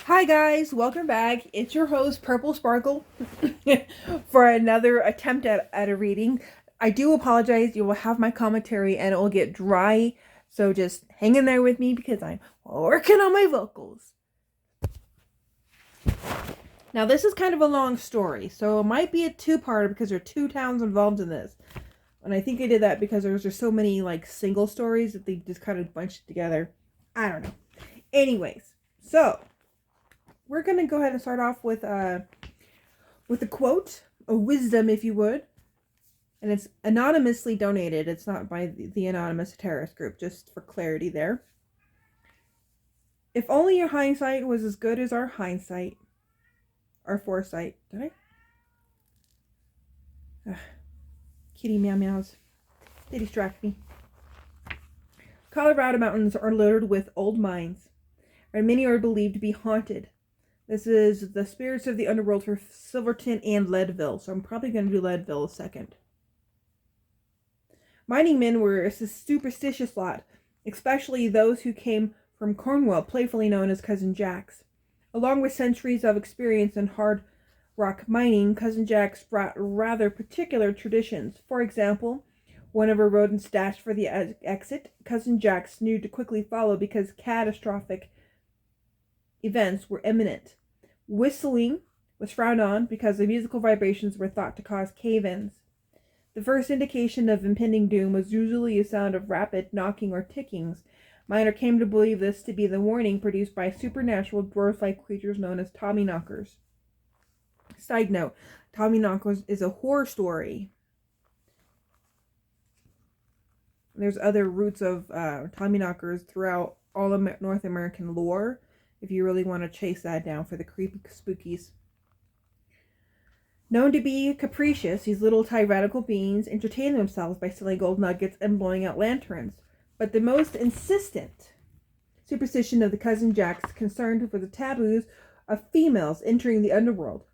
Hi guys, welcome back. It's your host Purple Sparkle for another attempt at a reading. I do apologize. You will have my commentary and it will get dry, so just hang in there with me because I'm working on my vocals. Now this is kind of a long story, so it might be a two-parter because there are two towns involved in this. And I think I did that because there's just so many like single stories that they just kind of bunched together. I don't know. Anyways, so we're gonna go ahead and start off with a quote, a wisdom, if you would, and it's anonymously donated. It's not by the anonymous terrorist group, just for clarity there. If only your hindsight was as good as our hindsight, our foresight. Did I? Ugh. Kitty meow meows. They distract me. Colorado mountains are littered with old mines, and many are believed to be haunted. This is the spirits of the underworld for Silverton and Leadville, so I'm probably going to do Leadville second. Mining men were a superstitious lot, especially those who came from Cornwall, playfully known as Cousin Jacks. Along with centuries of experience in hard rock mining, Cousin Jacks brought rather particular traditions. For example, whenever rodents dashed for the exit, Cousin Jacks knew to quickly follow because catastrophic events were imminent. Whistling was frowned on because the musical vibrations were thought to cause cave-ins. The first indication of impending doom was usually a sound of rapid knocking or tickings. Miner came to believe this to be the warning produced by supernatural dwarf-like creatures known as Tommyknockers. Side note, Tommyknockers is a horror story. There's other roots of Tommyknockers throughout all of North American lore, if you really want to chase that down for the creepy spookies. Known to be capricious, these little tyrannical beings entertain themselves by stealing gold nuggets and blowing out lanterns. But the most insistent superstition of the Cousin Jacks concerned with the taboos of females entering the underworld.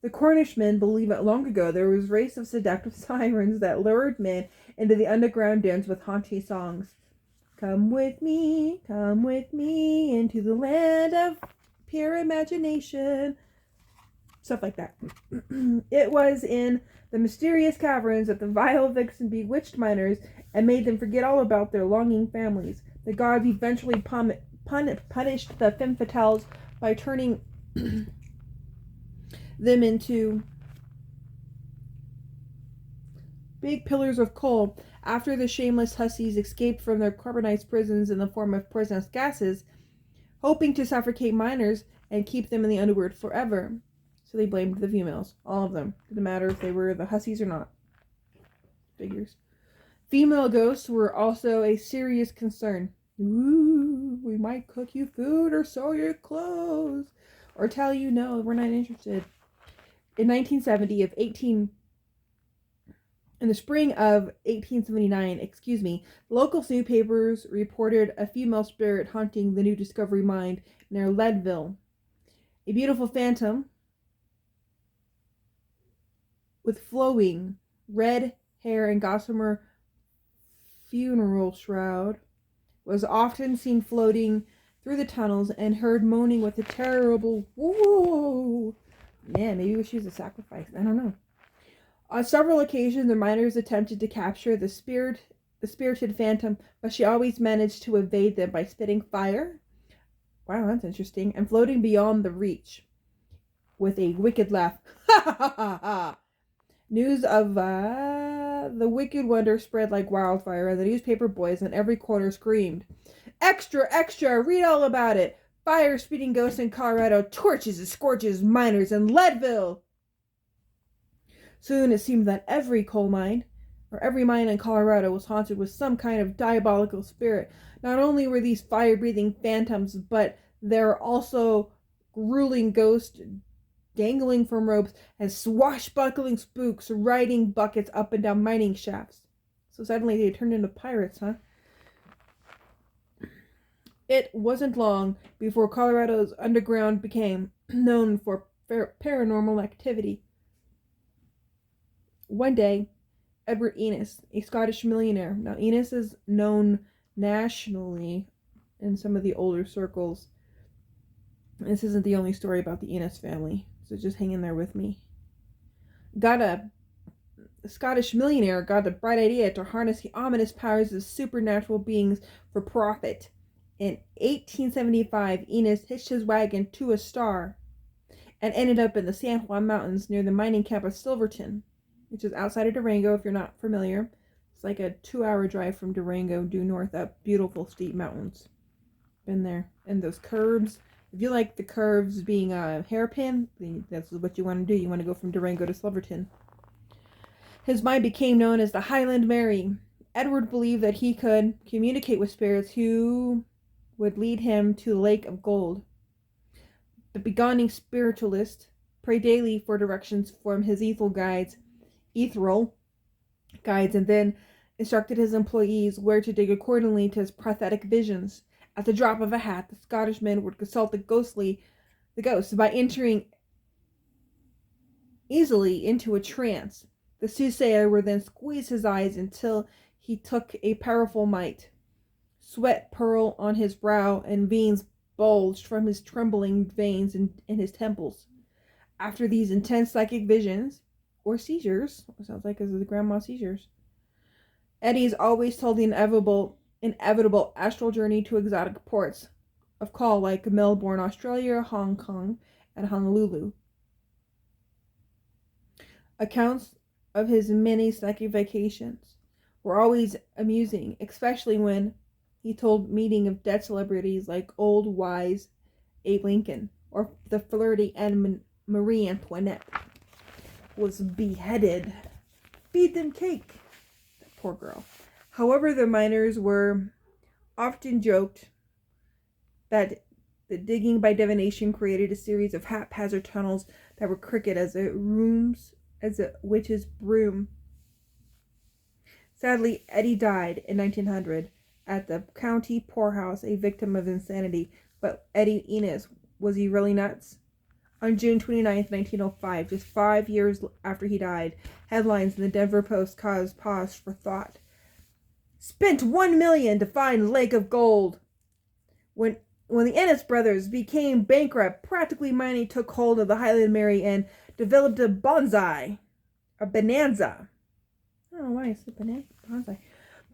The Cornishmen believe that long ago there was a race of seductive sirens that lured men into the underground dens with haunting songs. Come with me into the land of pure imagination. Stuff like that. It was in the mysterious caverns that the vile vixen bewitched miners and made them forget all about their longing families. The gods eventually punished the femme fatales by turning them into big pillars of coal. After the shameless hussies escaped from their carbonized prisons in the form of poisonous gases, hoping to suffocate miners and keep them in the underworld forever. So they blamed the females. All of them. Didn't matter if they were the hussies or not. Figures. Female ghosts were also a serious concern. Ooh, we might cook you food or sew your clothes. Or tell you no, we're not interested. In the spring of 1879, local newspapers reported a female spirit haunting the New Discovery Mine near Leadville. A beautiful phantom with flowing red hair and gossamer funeral shroud was often seen floating through the tunnels and heard moaning with a terrible whoa. Man, maybe she was a sacrifice. I don't know. On several occasions, the miners attempted to capture the spirited phantom, but she always managed to evade them by spitting fire. Wow, that's interesting. And floating beyond the reach with a wicked laugh. Ha ha ha ha! News of the wicked wonder spread like wildfire, and the newspaper boys on every corner screamed, "Extra, extra! Read all about it! Fire-spitting ghosts in Colorado torches and scorches miners in Leadville!" Soon it seemed that every coal mine, or every mine in Colorado, was haunted with some kind of diabolical spirit. Not only were these fire-breathing phantoms, but there are also grueling ghosts dangling from ropes and swashbuckling spooks riding buckets up and down mining shafts. So suddenly they turned into pirates, huh? It wasn't long before Colorado's underground became known for paranormal activity. One day, Edward Enos, a Scottish millionaire. Now, Enos is known nationally in some of the older circles This isn't the only story about the Innes family, so just hang in there with me. A Scottish millionaire got a bright idea to harness the ominous powers of supernatural beings for profit. In 1875, Innes hitched his wagon to a star and ended up in the San Juan Mountains near the mining camp of Silverton, which is outside of Durango if you're not familiar. It's like a 2-hour drive from Durango due north up beautiful steep mountains. Been there. And those curves. If you like the curves being a hairpin, that's what you want to do. You want to go from Durango to Silverton. His mine became known as the Highland Mary. Edward believed that he could communicate with spirits who would lead him to the Lake of Gold. The beginning spiritualist prayed daily for directions from his ethereal guides, and then instructed his employees where to dig accordingly to his prophetic visions. At the drop of a hat, the Scottishman would consult the ghost by entering easily into a trance. The soothsayer would then squeeze his eyes until he took a powerful might. Sweat purled on his brow, and veins bulged from his trembling veins in his temples. After these intense psychic visions, or seizures, sounds like the grandma seizures, Eddie's always told the inevitable astral journey to exotic ports of call like Melbourne, Australia, Hong Kong, and Honolulu. Accounts of his many psychic vacations were always amusing, especially when he told meeting of dead celebrities like old wise Abe Lincoln or the flirty Marie Antoinette was beheaded. Feed them cake. That poor girl. However, the miners were often joked that the digging by divination created a series of haphazard tunnels that were crooked as a witch's broom. Sadly, Eddie died in 1900 at the county poorhouse, a victim of insanity. But Eddie Innes, was he really nuts? On June 29, 1905, just 5 years after he died, headlines in the Denver Post caused pause for thought. Spent $1 million to find Lake of Gold. When the Innes brothers became bankrupt, practically money took hold of the Highland Mary and developed a bonanza. I don't know why I said bonsai.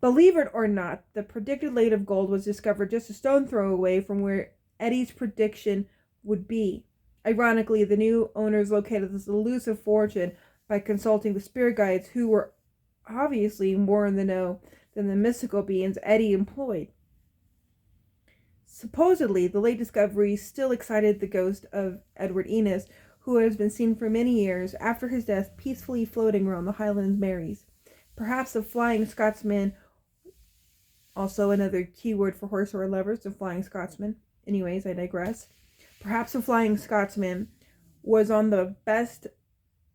Believe it or not, the predicted Lake of Gold was discovered just a stone throw away from where Eddie's prediction would be. Ironically, the new owners located this elusive fortune by consulting the spirit guides, who were obviously more in the know than the mystical beings Eddie employed. Supposedly, the late discovery still excited the ghost of Edward Innes, who has been seen for many years after his death peacefully floating around the Highland Marys. Perhaps the Flying Scotsman, also another keyword for horse or lovers, the Flying Scotsman. Anyways, I digress. Perhaps the Flying Scotsman was on the best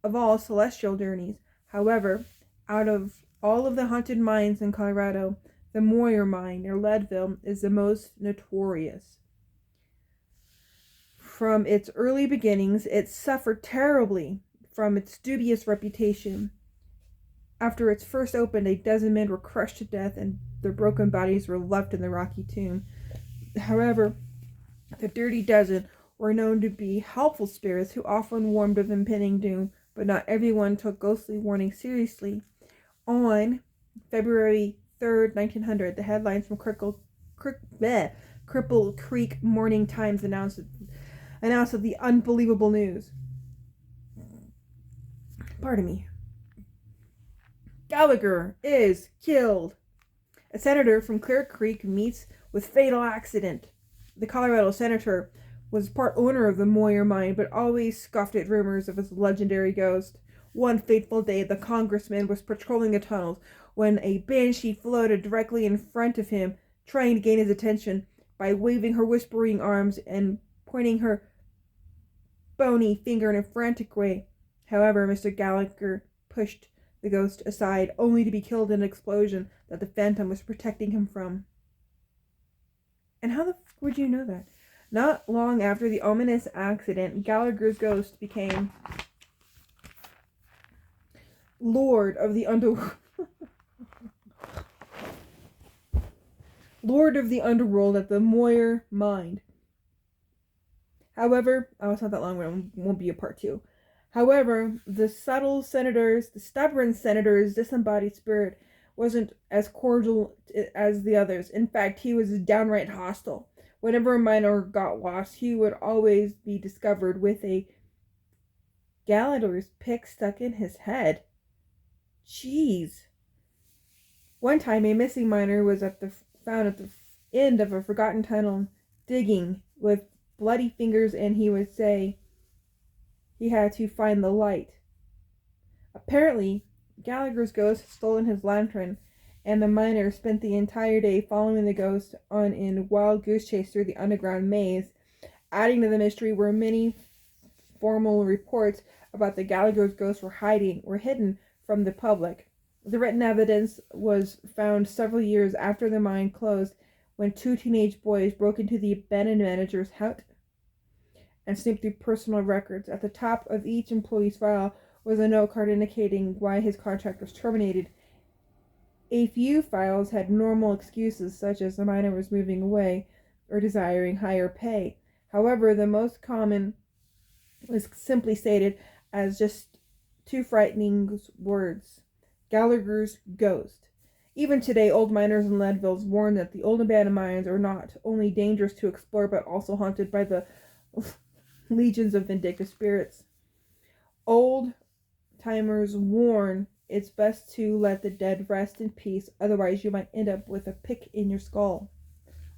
of all celestial journeys. However, out of all of the haunted mines in Colorado, the Moyer mine near Leadville is the most notorious. From its early beginnings, it suffered terribly from its dubious reputation. After it first opened, a dozen men were crushed to death and their broken bodies were left in the rocky tomb. However, the dirty dozen were known to be helpful spirits who often warned of impending doom, but not everyone took ghostly warnings seriously. On February 3rd, 1900, the headlines from Cripple Creek Morning Times announced the unbelievable news. Pardon me. Gallagher is killed. A senator from Clear Creek meets with fatal accident. The Colorado senator was part owner of the Moyer mine, but always scoffed at rumors of his legendary ghost. One fateful day, the congressman was patrolling the tunnels when a banshee floated directly in front of him, trying to gain his attention by waving her whispering arms and pointing her bony finger in a frantic way. However, Mr. Gallagher pushed the ghost aside, only to be killed in an explosion that the phantom was protecting him from. And how the fuck would you know that? Not long after the ominous accident, Gallagher's ghost became Lord of the Lord of the Underworld at the Moyer mine. However, oh, it's not that long, it won't be a part 2. However, the stubborn senator's disembodied spirit wasn't as cordial as the others. In fact, he was downright hostile. Whenever a miner got lost, he would always be discovered with a Gallagher's pick stuck in his head. Jeez. One time, a missing miner was found at the end of a forgotten tunnel, digging with bloody fingers, and he would say he had to find the light. Apparently, Gallagher's ghost had stolen his lantern, and the miner spent the entire day following the ghost on a wild goose chase through the underground maze. Adding to the mystery were many formal reports about the Gallagher's ghost were hidden from the public. The written evidence was found several years after the mine closed, when 2 teenage boys broke into the abandoned manager's hut and snooped through personal records. At the top of each employee's file was a note card indicating why his contract was terminated. A few files had normal excuses, such as the miner was moving away or desiring higher pay. However, the most common was simply stated as just 2 frightening words: Gallagher's ghost. Even today, old miners in Leadville warn that the old abandoned mines are not only dangerous to explore, but also haunted by the legions of vindictive spirits. Old timers warn it's best to let the dead rest in peace, otherwise you might end up with a pick in your skull.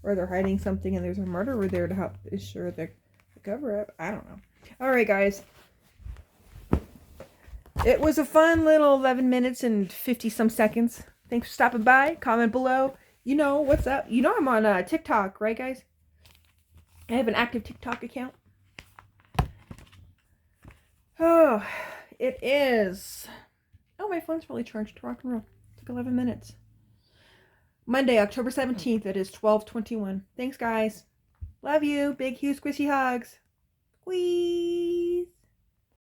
Or they're hiding something and there's a murderer there to help ensure the cover up. I don't know. Alright, guys. It was a fun little 11 minutes and 50 some seconds. Thanks for stopping by. Comment below. You know what's up. You know I'm on TikTok, right, guys? I have an active TikTok account. Oh, it is. Oh, my phone's fully charged to rock and roll. Took 11 minutes. Monday, October 17th. It is 12:21. Thanks, guys. Love you. Big, huge, squishy hugs. Squeeze.